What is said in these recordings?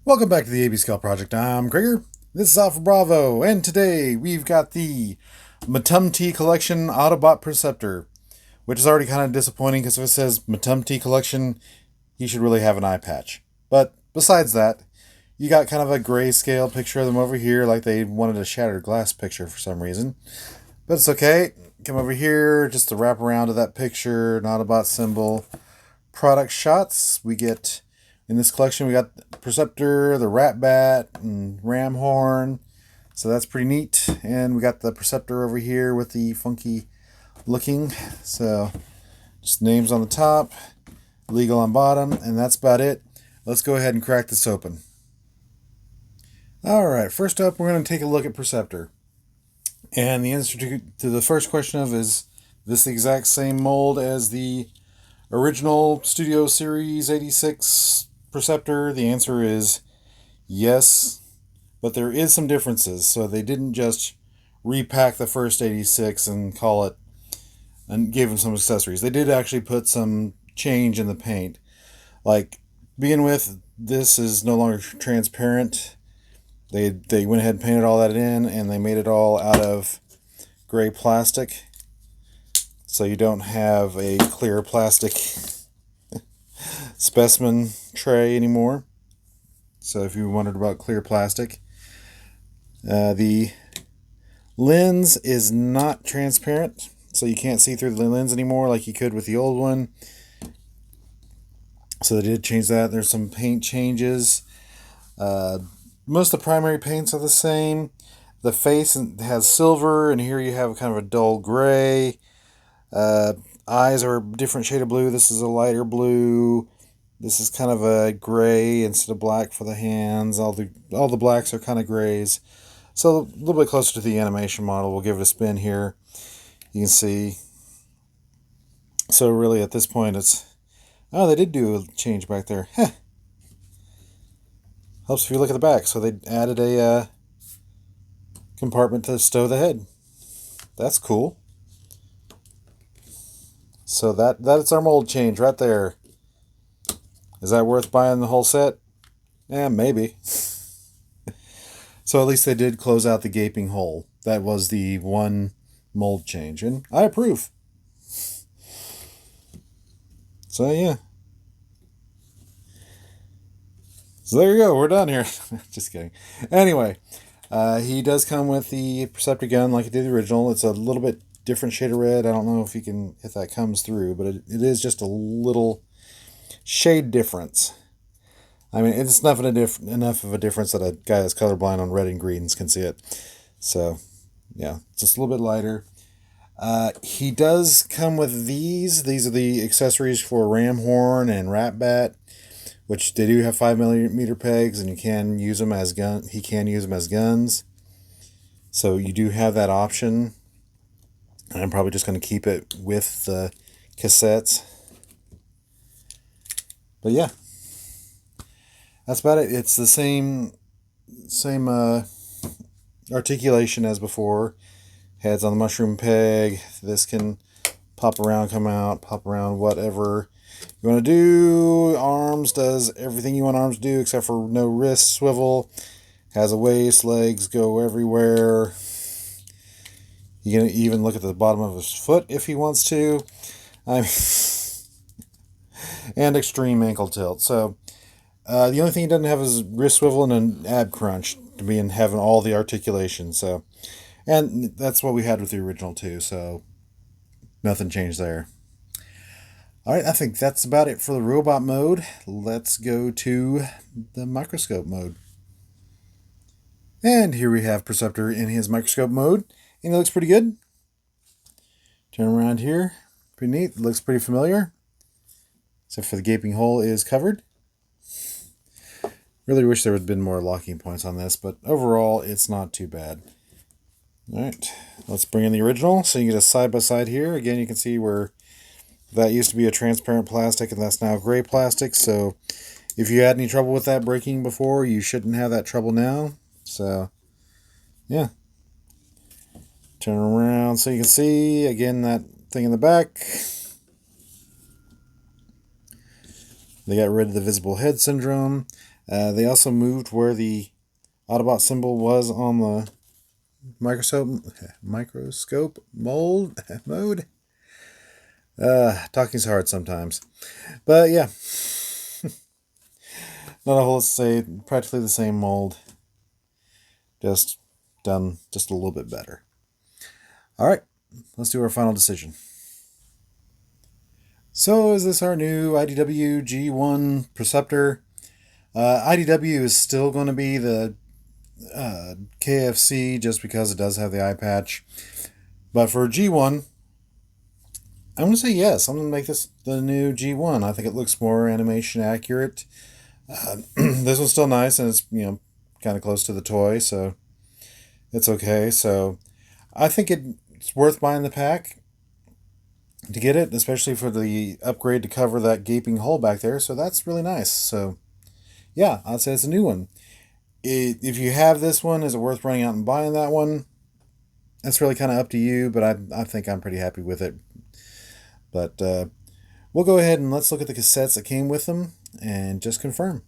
Welcome back to the AB Scale Project. I'm Gregor. This is Alpha Bravo, and today we've got the MTMTE Collection Autobot Perceptor, which is already kind of disappointing because if it says MTMTE Collection, he should really have an eye patch. But besides that, you got kind of a grayscale picture of them over here, like they wanted a shattered glass picture for some reason. But it's okay. Come over here, just to wrap around to that picture, an Autobot symbol. Product shots, we get in this collection, we got the Perceptor, the Ratbat, and Ramhorn. So that's pretty neat. And we got the Perceptor over here with the funky looking. So just names on the top, legal on bottom, and that's about it. Let's go ahead and crack this open. Alright, first up we're going to take a look at Perceptor. And the answer to the first question of is this the exact same mold as the original Studio Series 86 Perceptor? The answer is yes, but there is some differences. So they didn't just repack the first 86 and call it and gave them some accessories. They did actually put some change in the paint. Like, begin with, this is no longer transparent. They went ahead and painted all that in, and they made it all out of gray plastic. So you don't have a clear plastic specimen tray anymore. So if you wondered about clear plastic, the lens is not transparent, so you can't see through the lens anymore like you could with the old one. So they did change that. There's some paint changes. Most of the primary paints are the same. The face has silver, and here you have kind of a dull gray. Eyes are a different shade of blue. This is a lighter blue. This is kind of a gray instead of black for the hands. All the blacks are kind of grays. So a little bit closer to the animation model. We'll give it a spin here. You can see. So really at this point it's... Oh, they did do a change back there. Heh. Helps if you look at the back. So they added a compartment to stow the head. That's cool. So that's our mold change right there. Is that worth buying the whole set? Yeah, maybe. So at least they did close out the gaping hole. That was the one mold change, and I approve. So yeah. So there you go, we're done here. Just kidding. Anyway, he does come with the Perceptor gun like he did the original. It's a little bit different shade of red. I don't know if that comes through, but it is just a little shade difference. I mean, it's enough of a difference that a guy that's colorblind on red and greens can see it. So, yeah, just a little bit lighter. He does come with these. These are the accessories for Ramhorn and Ratbat, which they do have 5mm pegs, and you can use them as gun. He can use them as guns. So you do have that option. I'm probably just going to keep it with the cassettes. But yeah, that's about it. It's the same articulation as before. Heads on the mushroom peg. This can pop around, come out, pop around, whatever you want to do. Arms does everything you want arms to do except for no wrist swivel. Has a waist, legs go everywhere. You can even look at the bottom of his foot if he wants to. And extreme ankle tilt. So the only thing he doesn't have is wrist swivel and an ab crunch to be in having all the articulation. So, and that's what we had with the original too. So nothing changed there. All right, I think that's about it for the robot mode. Let's go to the microscope mode. And here we have Perceptor in his microscope mode. And it looks pretty good. Turn around here. Pretty neat. It looks pretty familiar. Except for the gaping hole is covered. Really wish there would have been more locking points on this, but overall it's not too bad. Alright, let's bring in the original. So you get a side-by-side here. Again, you can see where that used to be a transparent plastic and that's now gray plastic. So if you had any trouble with that breaking before, you shouldn't have that trouble now. So, yeah. Turn around so you can see, again, that thing in the back. They got rid of the visible head syndrome. They also moved where the Autobot symbol was on the microscope mold mode. Talking's hard sometimes. But yeah, not a whole lot to say. Practically the same mold, just done just a little bit better. All right, let's do our final decision. So is this our new IDW G1 Perceptor? IDW is still going to be the KFC just because it does have the eye patch. But for G1, I'm going to say yes. I'm going to make this the new G1. I think it looks more animation accurate. This one's still nice, and it's, kind of close to the toy, so it's okay. So I think it's worth buying the pack to get it, especially for the upgrade to cover that gaping hole back there. So that's really nice. So yeah, I'd say it's a new one. If you have this one, is it worth running out and buying that one? That's really kind of up to you, but I think I'm pretty happy with it. But we'll go ahead and let's look at the cassettes that came with them and just confirm.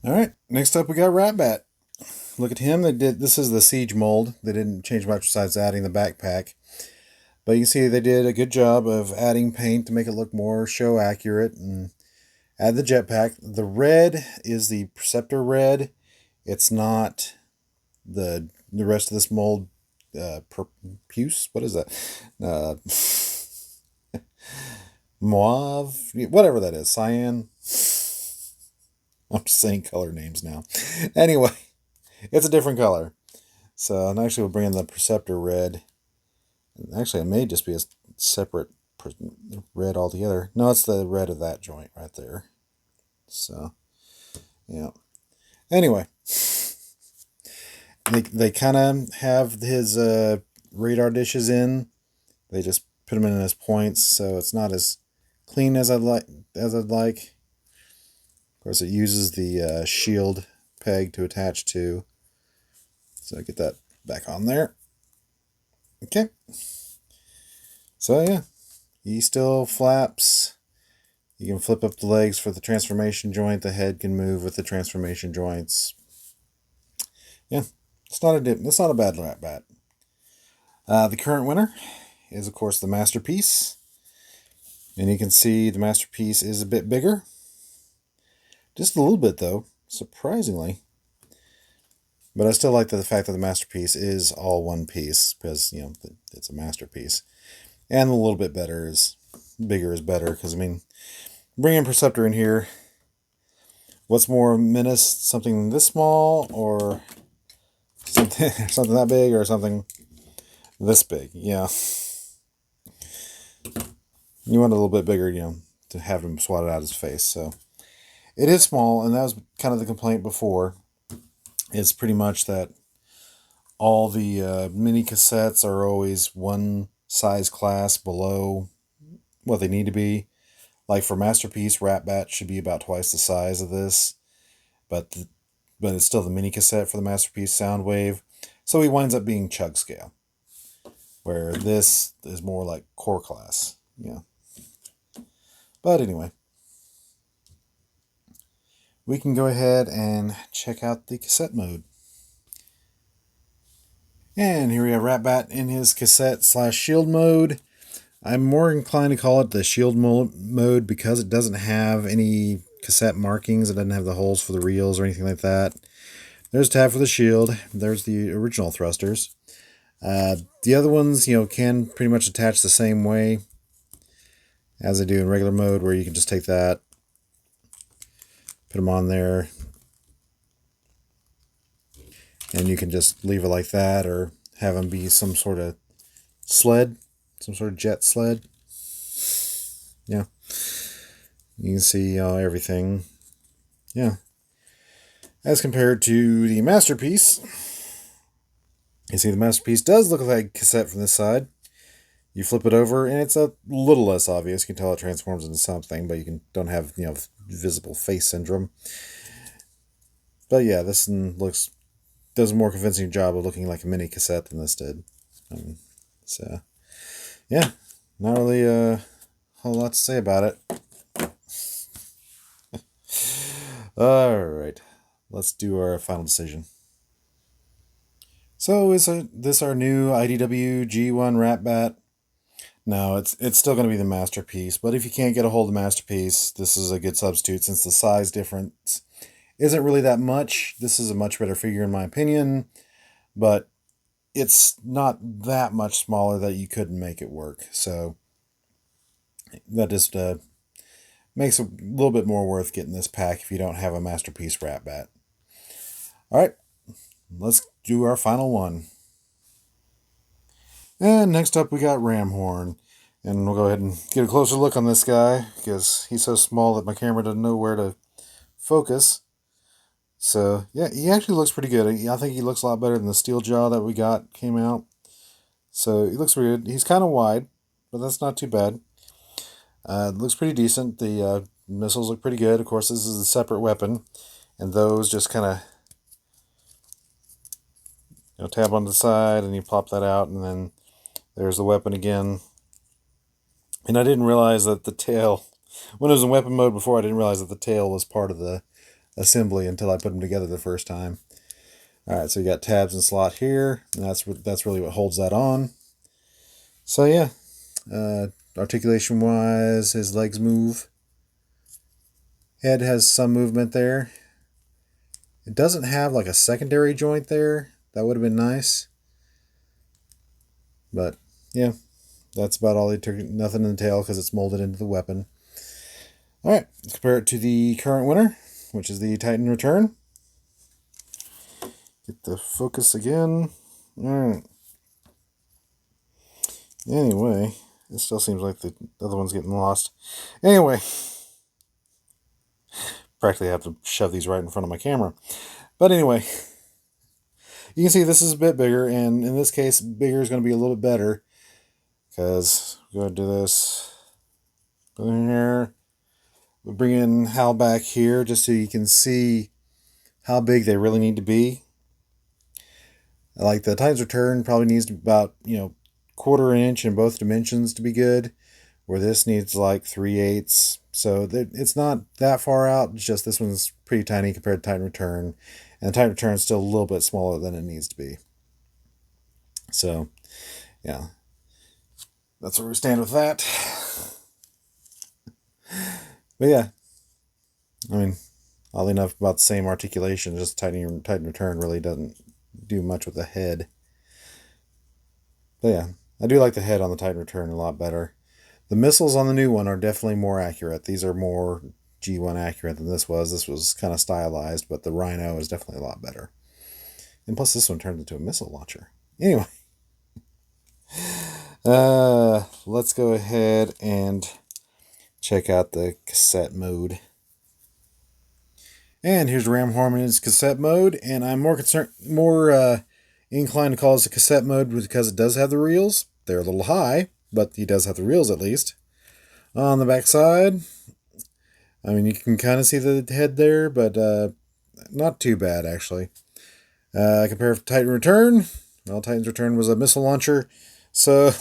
All right, next up we got Ratbat. Look at him. This is the Siege mold. They didn't change much besides adding the backpack. But you can see they did a good job of adding paint to make it look more show accurate and add the jetpack. The red is the Perceptor red. It's not the rest of this mold. Puce? What is that? Mauve? Whatever that is. Cyan? I'm just saying color names now. Anyway, it's a different color. So, and actually we'll bring in the Perceptor red. Actually, it may just be a separate red altogether. No, it's the red of that joint right there. So, yeah. Anyway, they kind of have his radar dishes in. They just put them in as points, so it's not as clean as I'd like. Of course, it uses the shield peg to attach to. So get that back on there. Okay. So yeah, he still flaps. You can flip up the legs for the transformation joint. The head can move with the transformation joints. Yeah, it's not a bad Ratbat. The current winner is, of course, the Masterpiece. And you can see the Masterpiece is a bit bigger. Just a little bit, though, surprisingly. But I still like the fact that the Masterpiece is all one piece because, it's a Masterpiece. And a little bit bigger is better because, bringing Perceptor in here, what's more menace, something this small or something that big or something this big? Yeah. You want a little bit bigger, to have him swat it out his face. So it is small, and that was kind of the complaint before. It's pretty much that all the mini cassettes are always one size class below what they need to be. Like for Masterpiece, Ratbat should be about twice the size of this, but it's still the mini cassette for the Masterpiece Soundwave, so he winds up being chug scale, where this is more like core class. Yeah. But anyway, we can go ahead and check out the cassette mode. And here we have Ratbat in his cassette/shield mode. I'm more inclined to call it the shield mode because it doesn't have any cassette markings. It doesn't have the holes for the reels or anything like that. There's a tab for the shield. There's the original thrusters. The other ones, can pretty much attach the same way as they do in regular mode, where you can just take that, put them on there, and you can just leave it like that or have them be some sort of sled, some sort of jet sled. Yeah. You can see everything. Yeah. As compared to the Masterpiece, you see the Masterpiece does look like a cassette from this side. You flip it over, and it's a little less obvious. You can tell it transforms into something, but you don't have, visible face syndrome. But yeah, this one does a more convincing job of looking like a mini cassette than this did. So, yeah, not really a whole lot to say about it. Alright, let's do our final decision. So is this our new IDW G1 Ratbat? No, it's still going to be the Masterpiece, but if you can't get a hold of the Masterpiece, this is a good substitute since the size difference isn't really that much. This is a much better figure in my opinion, but it's not that much smaller that you couldn't make it work. So that just makes a little bit more worth getting this pack if you don't have a Masterpiece Ratbat. Alright, let's do our final one. And next up we got Ramhorn. And we'll go ahead and get a closer look on this guy because he's so small that my camera doesn't know where to focus. So yeah, he actually looks pretty good. I think he looks a lot better than the steel jaw that we came out. So he looks pretty good. He's kind of wide, but that's not too bad. Looks pretty decent. The missiles look pretty good. Of course, this is a separate weapon, and those just kind of tab on the side, and you plop that out, and then there's the weapon again. And I didn't realize that the tail, when it was in weapon mode before, I didn't realize that the tail was part of the assembly until I put them together the first time. Alright, so you got tabs and slot here, and that's really what holds that on. So yeah, articulation wise, his legs move. Head has some movement there. It doesn't have like a secondary joint there. That would have been nice. But yeah, that's about all. He took nothing in the tail because it's molded into the weapon. Alright, let's compare it to the current winner, which is the Titan Return. Get the focus again. Alright. Anyway, it still seems like the other one's getting lost. Anyway, practically have to shove these right in front of my camera. But anyway, you can see this is a bit bigger, and in this case, bigger is going to be a little bit better. Because we're going to do this. Put in here. We'll bring in Hal back here just so you can see how big they really need to be. Like the Titan's Return probably needs about, 1/4 inch in both dimensions to be good. Where this needs like 3/8. So it's not that far out. It's just this one's pretty tiny compared to Titan Return. And the Titan Return is still a little bit smaller than it needs to be. So, yeah. That's where we stand with that. But yeah, I mean, oddly enough, about the same articulation. Just Titan Return really doesn't do much with the head. But yeah, I do like the head on the Titan Return a lot better. The missiles on the new one are definitely more accurate. These are more G1 accurate than this was. This was kind of stylized, but the Rhino is definitely a lot better. And plus, this one turns into a missile launcher. Anyway. Let's go ahead and check out the cassette mode. And here's Ramhorn in its cassette mode, and I'm more inclined to call this a cassette mode because it does have the reels. They're a little high, but he does have the reels at least. On the back side, I mean, you can kind of see the head there, but not too bad actually. Compared to Titan Return, well, Titan's Return was a missile launcher. So,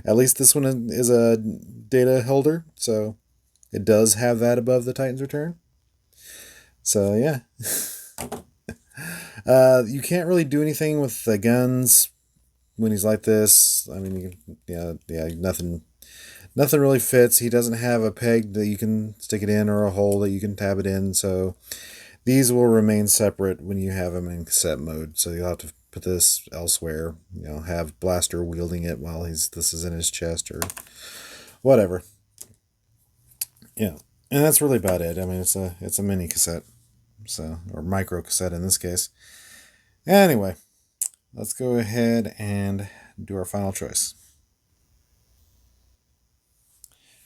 at least this one is a data holder, so it does have that above the Titan's Return. So, yeah. You can't really do anything with the guns when he's like this. I mean, nothing really fits. He doesn't have a peg that you can stick it in or a hole that you can tab it in, so these will remain separate when you have them in cassette mode. So you'll have to put this elsewhere, have Blaster wielding it while this is in his chest or whatever. Yeah, and that's really about it. I mean, it's a mini cassette, or micro cassette in this case. Anyway, let's go ahead and do our final choice.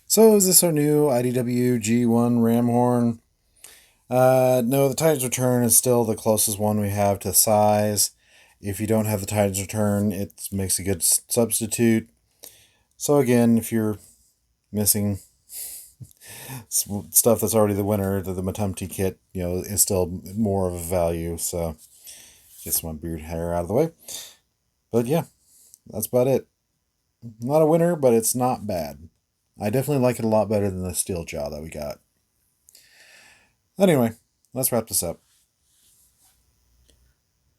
So is this our new IDW G1 Ramhorn? No, the Titan's Return is still the closest one we have to size. If you don't have the Titan's Return, it makes a good substitute. So again, if you're missing stuff that's already the winner, the MTMTE kit, is still more of a value. So get my beard hair out of the way. But yeah, that's about it. Not a winner, but it's not bad. I definitely like it a lot better than the steel jaw that we got. Anyway, let's wrap this up.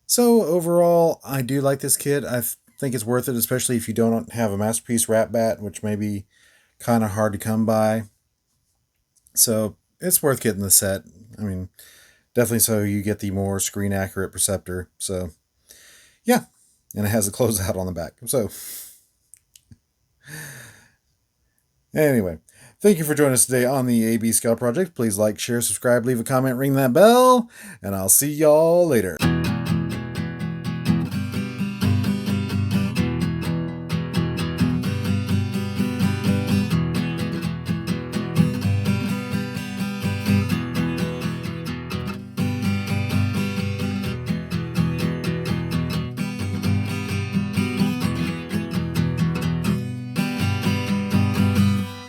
So overall, I do like this kit. I think it's worth it, especially if you don't have a Masterpiece Ratbat, which may be kind of hard to come by. So it's worth getting the set. I mean, definitely so you get the more screen accurate Perceptor. So yeah, and it has a closeout on the back. So anyway, thank you for joining us today on the AB Scout Project. Please like, share, subscribe, leave a comment, ring that bell, and I'll see y'all later.